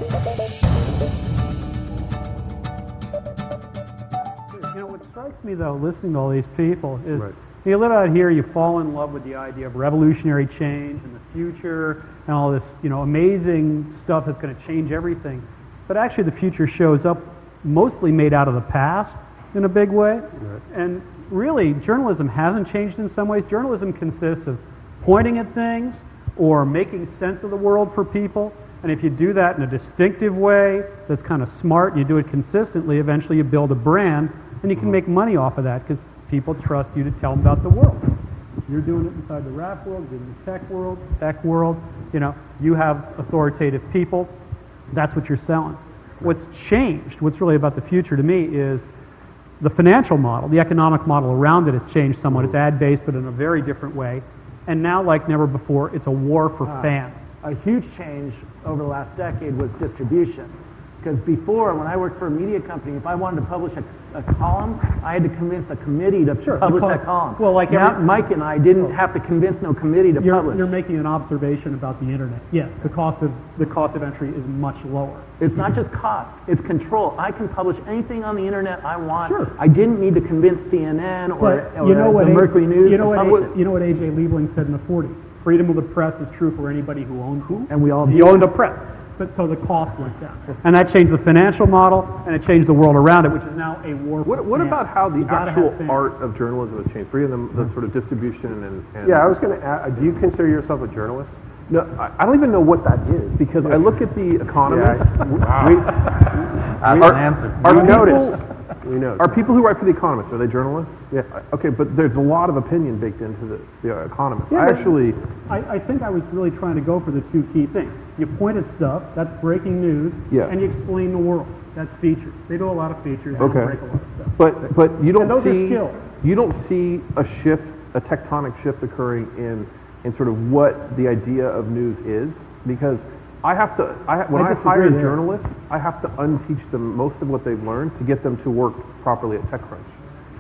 You know, what strikes me, though, listening to all these people is you live out here, you fall in love with the idea of revolutionary change and the future and all this, you know, amazing stuff that's going to change everything. But actually the future shows up mostly made out of the past in a big way. And really, journalism hasn't changed in some ways. Journalism consists of pointing at things or making sense of the world for people. And if you do that in a distinctive way that's kind of smart, and you do it consistently, eventually you build a brand, and you can make money off of that because people trust you to tell them about the world. You're doing it inside the rap world, you're doing the tech world, you know, you have authoritative people. That's what you're selling. What's changed, what's really about the future to me is the financial model, the economic model around it has changed somewhat. It's ad-based, but in a very different way. And now, like never before, it's a war for fans. A huge change over the last decade was distribution. Because before, when I worked for a media company, if I wanted to publish a column, I had to convince a committee to publish that column. Well, like now, Mike and I didn't have to convince no committee to publish. You're making an observation about the internet. Yes, the cost of entry is much lower. It's not just cost; it's control. I can publish anything on the internet I want. Sure. I didn't need to convince CNN or you know the Mercury News. You know what A.J. Liebling said in the 40s. Freedom of the press is true for anybody who owns who? And we all owned a press. But so the cost went down. And that changed the financial model, and it changed the world around it, which is now a war for What fans. about how the actual art of journalism has changed? Forgetting the sort of distribution and... Yeah, I was going to ask, do you consider yourself a journalist? No, I don't even know what that is, because I look at The Economist. We know. Are people who write for The Economist, are they journalists? Yeah. Okay, but there's a lot of opinion baked into the Economist. Yeah, I think I was really trying to go for the two key things. You point at stuff, that's breaking news, and you explain the world. That's features. They do a lot of features, they break a lot of stuff. But you don't those see are skills. You don't see a shift, a tectonic shift occurring in sort of what the idea of news is, because when I hire a journalist, I have to unteach them most of what they've learned to get them to work properly at TechCrunch.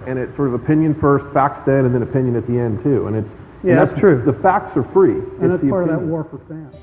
And it's sort of opinion first, facts then, and then opinion at the end too. And that's true. The facts are free. And that's part of that war for fans.